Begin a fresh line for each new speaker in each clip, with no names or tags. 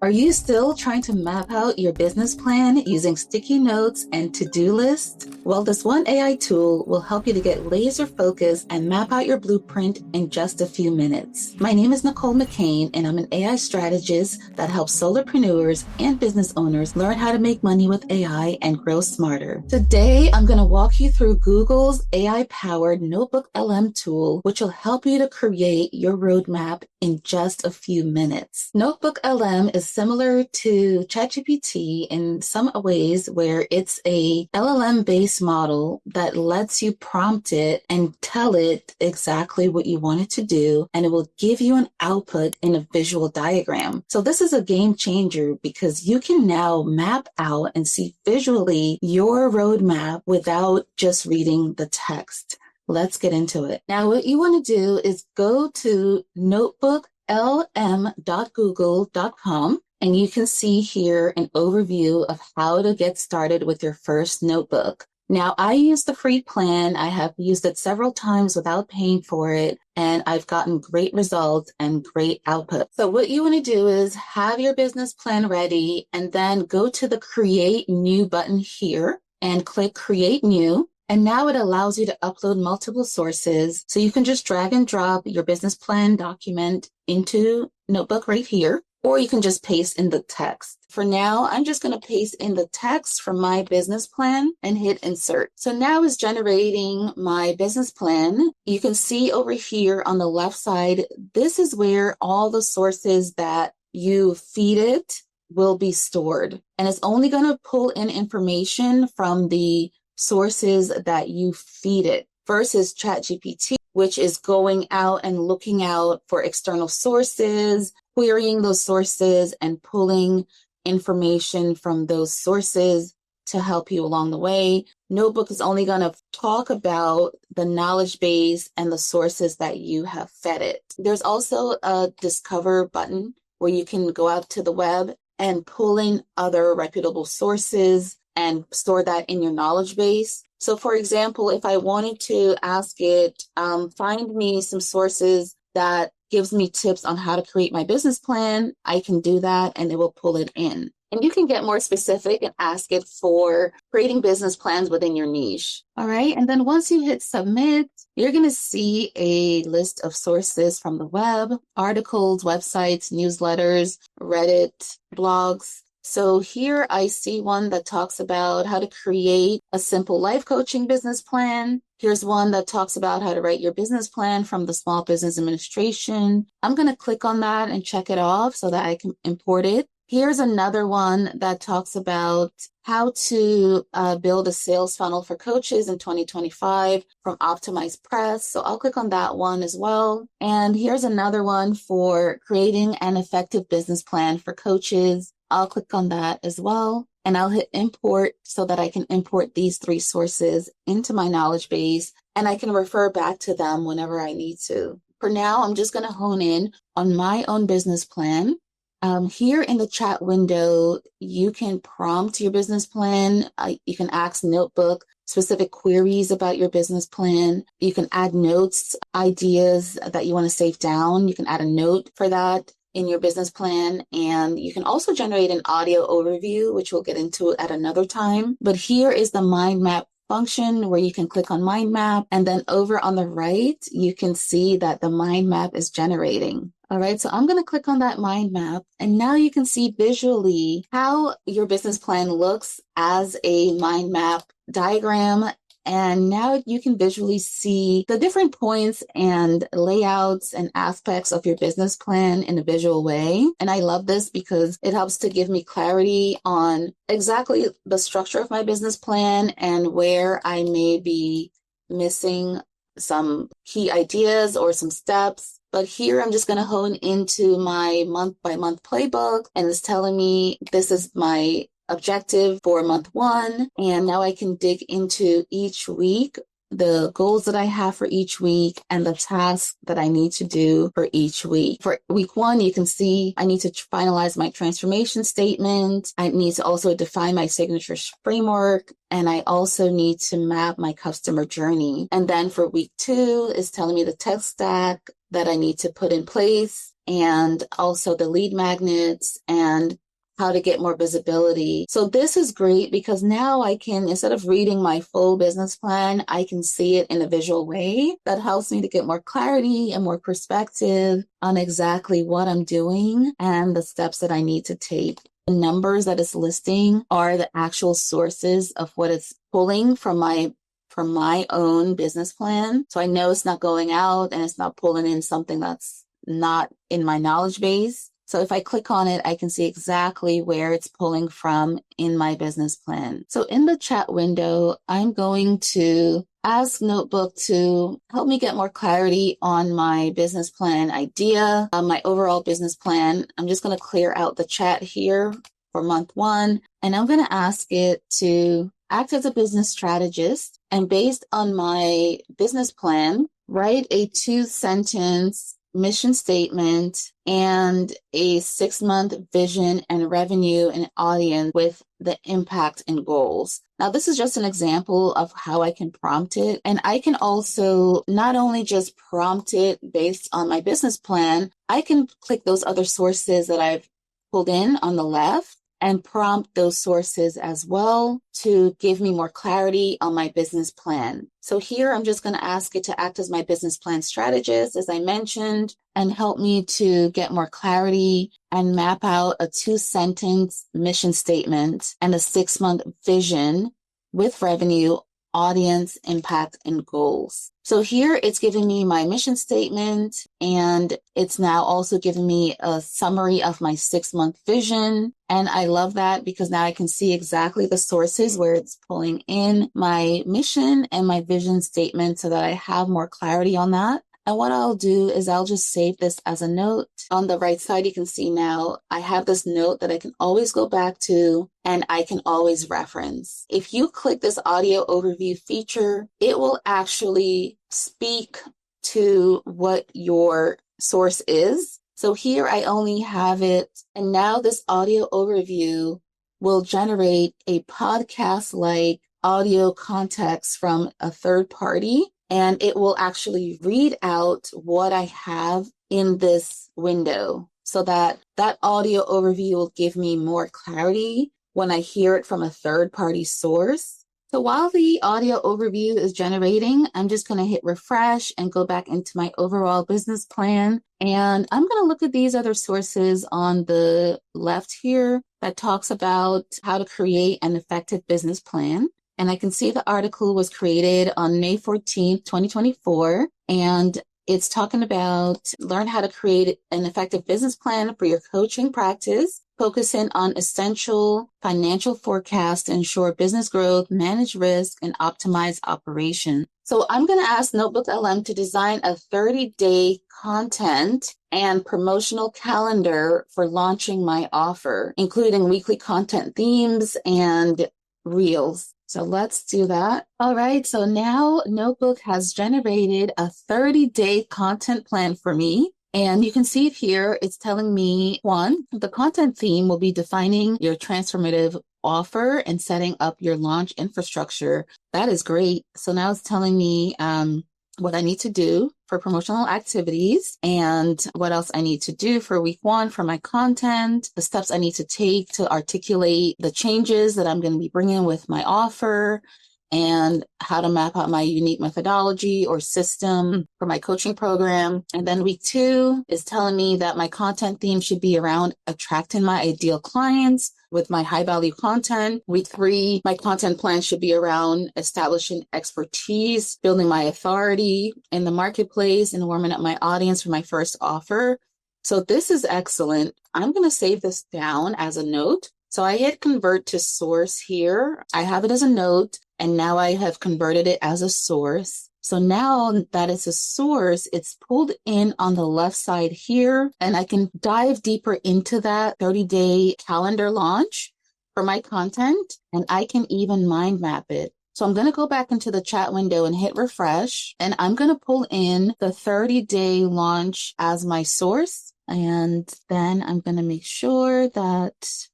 Are you still trying to map out your business plan using sticky notes and to-do lists? Well, this one AI tool will help you to get laser focused and map out your blueprint in just a few minutes. My name is Nicole McCain, and I'm an AI strategist that helps solopreneurs and business owners learn how to make money with AI and grow smarter. Today, I'm going to walk you through Google's AI-powered Notebook LM tool, which will help you to create your roadmap in just a few minutes. Notebook LM is similar to ChatGPT in some ways, where it's a LLM-based model that lets you prompt it and tell it exactly what you want it to do, and it will give you an output in a visual diagram. So this is a game changer because you can now map out and see visually your roadmap without just reading the text. Let's get into it. Now, what you want to do is go to notebooklm.google.com, and you can see here an overview of how to get started with your first notebook. Now, I use the free plan. I have used it several times without paying for it, and I've gotten great results and great output. So what you want to do is have your business plan ready, and then go to the Create New button here and click Create New. And now it allows you to upload multiple sources. So you can just drag and drop your business plan document into Notebook right here, or you can just paste in the text. For now, I'm just going to paste in the text from my business plan and hit insert. So now it's generating my business plan. You can see over here on the left side, this is where all the sources that you feed it will be stored. And it's only going to pull in information from the sources that you feed it, versus ChatGPT, which is going out and looking out for external sources, querying those sources, and pulling information from those sources to help you along the way. Notebook is only going to talk about the knowledge base and the sources that you have fed it. There's also a discover button where you can go out to the web and pull in other reputable sources and store that in your knowledge base. So for example, if I wanted to ask it, find me some sources that gives me tips on how to create my business plan, I can do that and it will pull it in. And you can get more specific and ask it for creating business plans within your niche. All right. And then once you hit submit, you're going to see a list of sources from the web, articles, websites, newsletters, Reddit, blogs. So here I see one that talks about how to create a simple life coaching business plan. Here's one that talks about how to write your business plan from the Small Business Administration. I'm going to click on that and check it off so that I can import it. Here's another one that talks about how to build a sales funnel for coaches in 2025 from Optimized Press. So I'll click on that one as well. And here's another one for creating an effective business plan for coaches. I'll click on that as well, and I'll hit import so that I can import these three sources into my knowledge base, and I can refer back to them whenever I need to. For now, I'm just going to hone in on my own business plan. Here in the chat window, you can prompt your business plan. You can ask Notebook specific queries about your business plan. You can add notes, ideas that you want to save down. You can add a note for that in your business plan. And you can also generate an audio overview, which we'll get into at another time. But here is the mind map function where you can click on mind map. And then over on the right, you can see that the mind map is generating. All right, so I'm going to click on that mind map. And now you can see visually how your business plan looks as a mind map diagram. And now you can visually see the different points and layouts and aspects of your business plan in a visual way. And I love this because it helps to give me clarity on exactly the structure of my business plan and where I may be missing some key ideas or some steps. But here I'm just going to hone into my month by month playbook, and it's telling me this is my objective for month one. And now I can dig into each week, the goals that I have for each week and the tasks that I need to do for each week. For week one, you can see I need to finalize my transformation statement. I need to also define my signature framework. And I also need to map my customer journey. And then for week two, it's telling me the tech stack that I need to put in place. and also the lead magnets and how to get more visibility. So this is great because now I can, instead of reading my full business plan, I can see it in a visual way that helps me to get more clarity and more perspective on exactly what I'm doing and the steps that I need to take. The numbers that it's listing are the actual sources of what it's pulling from my own business plan. So I know it's not going out and it's not pulling in something that's not in my knowledge base. So if I click on it, I can see exactly where it's pulling from in my business plan. So in the chat window, I'm going to ask Notebook to help me get more clarity on my business plan idea, my overall business plan. I'm just going to clear out the chat here for month 1, and I'm going to ask it to act as a business strategist, and based on my business plan, write a 2-sentence mission statement and a 6-month vision and revenue and audience with the impact and goals. Now, this is just an example of how I can prompt it. And I can also not only just prompt it based on my business plan, I can click those other sources that I've pulled in on the left and prompt those sources as well to give me more clarity on my business plan. So here I'm just going to ask it to act as my business plan strategist, as I mentioned, and help me to get more clarity and map out a 2-sentence mission statement and a 6-month vision with revenue, audience, impact, and goals. So here it's giving me my mission statement, and it's now also giving me a summary of my 6-month vision. And I love that because now I can see exactly the sources where it's pulling in my mission and my vision statement so that I have more clarity on that. And what I'll do is I'll just save this as a note. On the right side, you can see now I have this note that I can always go back to and I can always reference. If you click this audio overview feature, it will actually speak to what your source is. So here I only have it, and now this audio overview will generate a podcast-like audio context from a third party, and it will actually read out what I have in this window so that that audio overview will give me more clarity when I hear it from a third-party source. So while the audio overview is generating, I'm just going to hit refresh and go back into my overall business plan. And I'm going to look at these other sources on the left here that talks about how to create an effective business plan. And I can see the article was created on May 14th, 2024. And it's talking about learn how to create an effective business plan for your coaching practice, focusing on essential financial forecasts to ensure business growth, manage risk, and optimize operation. So I'm going to ask Notebook LM to design a 30-day content and promotional calendar for launching my offer, including weekly content themes and reels. So let's do that. All right. So now Notebook has generated a 30-day content plan for me. And you can see it here. It's telling me, 1, the content theme will be defining your transformative offer and setting up your launch infrastructure. That is great. So now it's telling me what I need to do for promotional activities and what else I need to do for week 1 for my content, the steps I need to take to articulate the changes that I'm going to be bringing with my offer, and how to map out my unique methodology or system for my coaching program. And then week 2 is telling me that my content theme should be around attracting my ideal clients with my high value content. Week 3, my content plan should be around establishing expertise, building my authority in the marketplace, and warming up my audience for my first offer. So this is excellent. I'm going to save this down as a note. So I hit convert to source here. I have it as a note, and now I have converted it as a source. So now that it's a source, it's pulled in on the left side here, and I can dive deeper into that 30-day calendar launch for my content, and I can even mind map it. So I'm going to go back into the chat window and hit refresh, and I'm going to pull in the 30-day launch as my source. And then I'm going to make sure that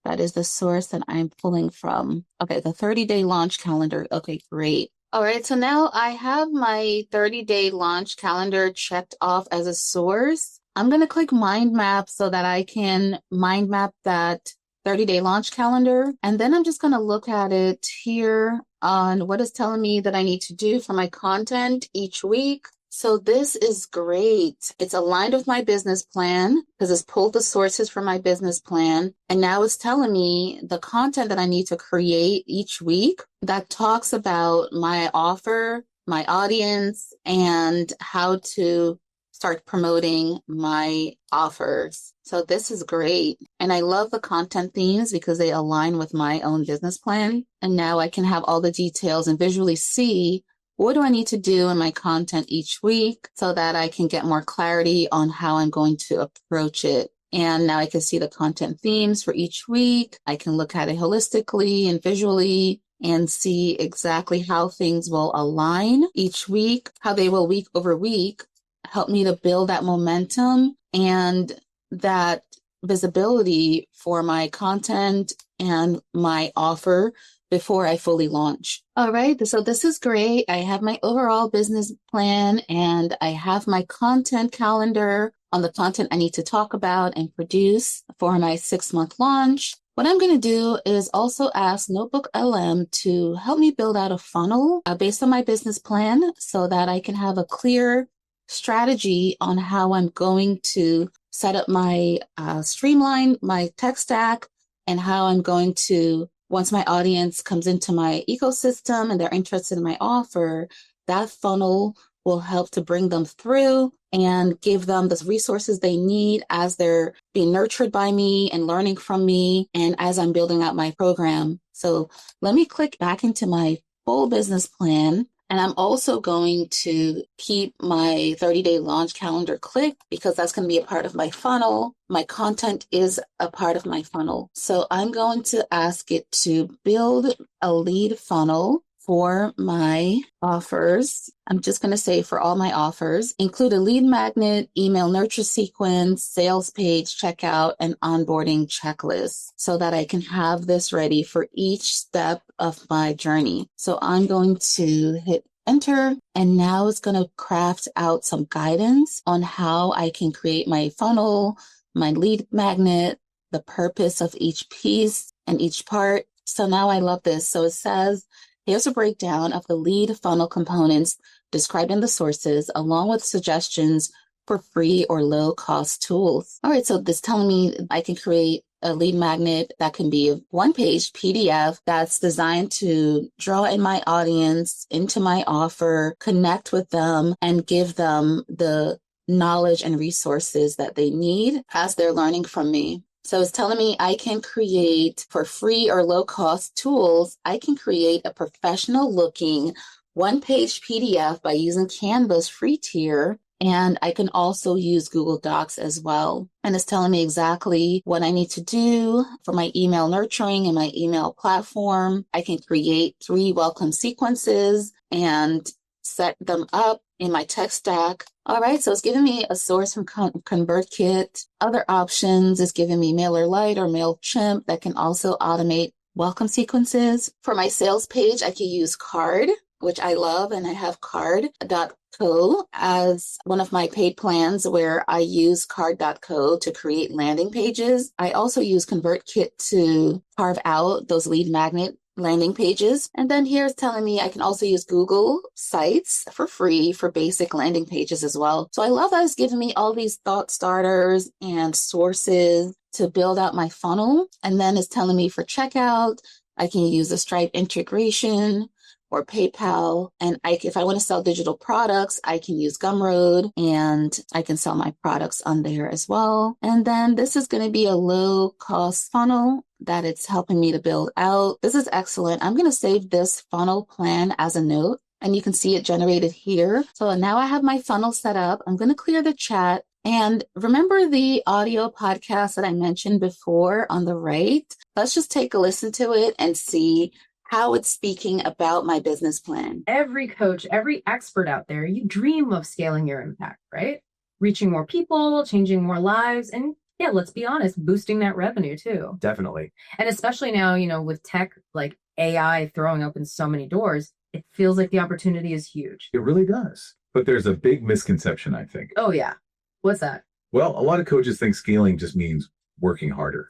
that is the source that I'm pulling from. Okay, the 30-day launch calendar. Okay, great. All right, so now I have my 30-day launch calendar checked off as a source. I'm going to click mind map so that I can mind map that 30-day launch calendar. And then I'm just going to look at it here on what is telling me that I need to do for my content each week. So this is great. It's aligned with my business plan because it's pulled the sources from my business plan. And now it's telling me the content that I need to create each week that talks about my offer, my audience, and how to start promoting my offers. So this is great. And I love the content themes because they align with my own business plan. And now I can have all the details and visually see what do I need to do in my content each week so that I can get more clarity on how I'm going to approach it. And now I can see the content themes for each week. I can look at it holistically and visually and see exactly how things will align each week, how they will week over week help me to build that momentum and that visibility for my content and my offer before I fully launch. All right, so this is great. I have my overall business plan and I have my content calendar on the content I need to talk about and produce for my 6-month launch. What I'm going to do is also ask Notebook LM to help me build out a funnel based on my business plan so that I can have a clear strategy on how I'm going to set up my streamline, my tech stack, and how I'm going to, once my audience comes into my ecosystem and they're interested in my offer, that funnel will help to bring them through and give them the resources they need as they're being nurtured by me and learning from me and as I'm building out my program. So let me click back into my full business plan. And I'm also going to keep my 30-day launch calendar clicked because that's going to be a part of my funnel. My content is a part of my funnel. So I'm going to ask it to build a lead funnel for my offers. I'm just going to say for all my offers, include a lead magnet, email nurture sequence, sales page, checkout, and onboarding checklist so that I can have this ready for each step of my journey. So I'm going to hit enter, and now it's going to craft out some guidance on how I can create my funnel, my lead magnet, the purpose of each piece and each part. So now I love this. So it says, here's a breakdown of the lead funnel components describing the sources along with suggestions for free or low cost tools. All right, so this telling me I can create a lead magnet that can be a one-page PDF that's designed to draw in my audience into my offer, connect with them, and give them the knowledge and resources that they need as they're learning from me. So it's telling me I can create for free or low cost tools. I can create a professional looking one-page PDF by using Canva's free tier. And I can also use Google Docs as well. And it's telling me exactly what I need to do for my email nurturing and my email platform. I can create 3 welcome sequences and set them up in my tech stack. All right, so it's giving me a source from ConvertKit. Other options is giving me MailerLite or MailChimp that can also automate welcome sequences. For my sales page, I can use Card, which I love, and I have card.co as one of my paid plans where I use card.co to create landing pages. I also use ConvertKit to carve out those lead magnet landing pages. And then here's telling me I can also use Google Sites for free for basic landing pages as well. So I love that it's giving me all these thought starters and sources to build out my funnel. And then it's telling me for checkout, I can use a Stripe integration or PayPal. And if I want to sell digital products, I can use Gumroad and I can sell my products on there as well. And then this is going to be a low cost funnel that it's helping me to build out. This is excellent. I'm going to save this funnel plan as a note and you can see it generated here. So now I have my funnel set up. I'm going to clear the chat. And remember the audio podcast that I mentioned before on the right? Let's just take a listen to it and see how it's speaking about my business plan.
Every coach, every expert out there, you dream of scaling your impact, right? Reaching more people, changing more lives, and yeah, let's be honest, boosting that revenue too.
Definitely.
And especially now, with tech like AI throwing open so many doors, it feels like the opportunity is huge.
It really does. But there's a big misconception, I think.
Oh yeah. What's that?
Well, a lot of coaches think scaling just means working harder,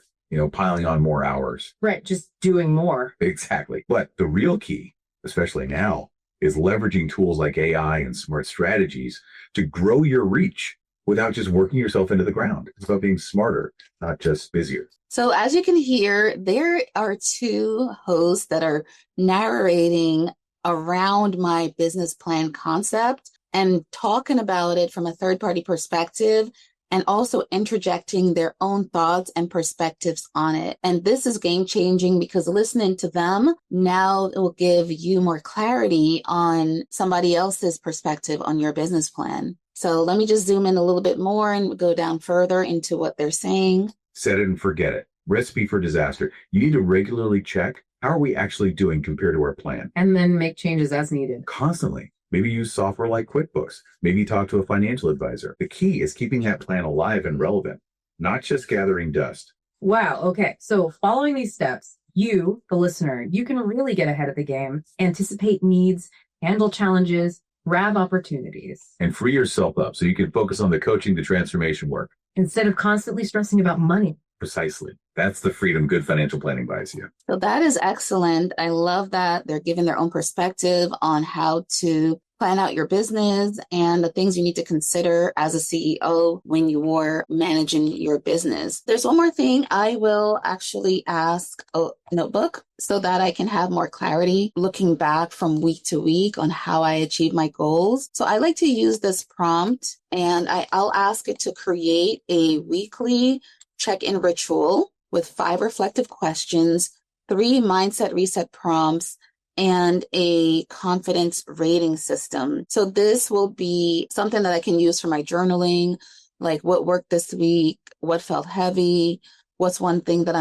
piling on more hours.
Right, just doing more.
Exactly. But the real key, especially now, is leveraging tools like AI and smart strategies to grow your reach without just working yourself into the ground. It's about being smarter, not just busier.
So as you can hear, there are two hosts that are narrating around my business plan concept and talking about it from a third-party perspective and also interjecting their own thoughts and perspectives on it. And this is game changing because listening to them now it will give you more clarity on somebody else's perspective on your business plan. So let me just zoom in a little bit more and go down further into what they're saying.
Set it and forget it. Recipe for disaster. You need to regularly check, how are we actually doing compared to our plan?
And then make changes as needed.
Constantly. Maybe use software like QuickBooks. Maybe talk to a financial advisor. The key is keeping that plan alive and relevant, not just gathering dust.
Wow. Okay. So following these steps, you, the listener, you can really get ahead of the game, anticipate needs, handle challenges, grab opportunities.
And free yourself up so you can focus on the coaching, the transformation work.
Instead of constantly stressing about money.
Precisely. That's the freedom good financial planning buys you.
So that is excellent. I love that they're giving their own perspective on how to plan out your business and the things you need to consider as a CEO when you're managing your business. There's one more thing. I will actually ask a notebook so that I can have more clarity looking back from week to week on how I achieve my goals. So I like to use this prompt and I'll ask it to create a weekly check-in ritual with 5 reflective questions, 3 mindset reset prompts, and a confidence rating system. So this will be something that I can use for my journaling, like what worked this week, what felt heavy, what's one thing that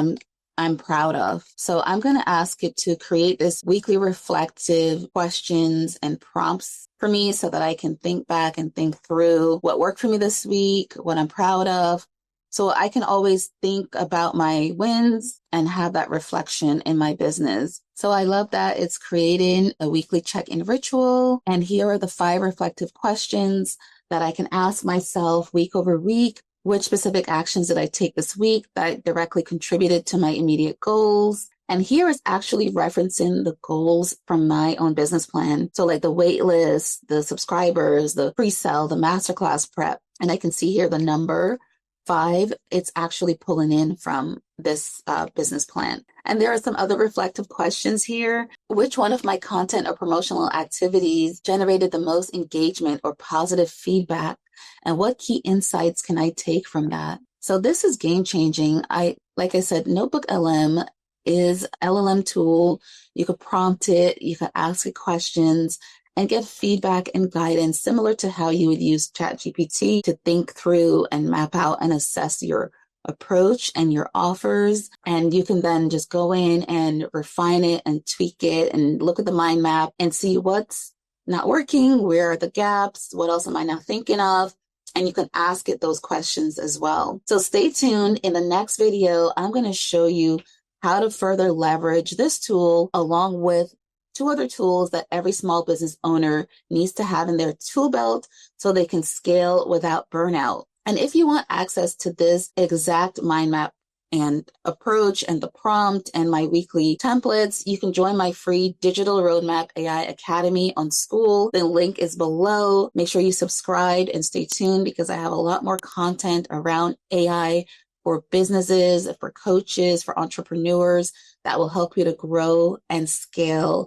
I'm proud of. So I'm going to ask it to create this weekly reflective questions and prompts for me so that I can think back and think through what worked for me this week, what I'm proud of. So I can always think about my wins and have that reflection in my business. So I love that it's creating a weekly check-in ritual. And here are the 5 reflective questions that I can ask myself week over week. Which specific actions did I take this week that directly contributed to my immediate goals? And here is actually referencing the goals from my own business plan. So like the wait list, the subscribers, the pre-sale, the masterclass prep. And I can see here the number 5, it's actually pulling in from this business plan. And there are some other reflective questions here. Which one of my content or promotional activities generated the most engagement or positive feedback? And what key insights can I take from that? So this is game changing. Like I said, Notebook LM is LLM tool. You could prompt it, you could ask it questions, and get feedback and guidance similar to how you would use ChatGPT to think through and map out and assess your approach and your offers. And you can then just go in and refine it and tweak it and look at the mind map and see what's not working, where are the gaps, what else am I not thinking of? And you can ask it those questions as well. So stay tuned. In the next video, I'm going to show you how to further leverage this tool along with 2 other tools that every small business owner needs to have in their tool belt so they can scale without burnout. And if you want access to this exact mind map and approach and the prompt and my weekly templates, you can join my free Digital Roadmap AI Academy on School. The link is below. Make sure you subscribe and stay tuned because I have a lot more content around AI for businesses, for coaches, for entrepreneurs that will help you to grow and scale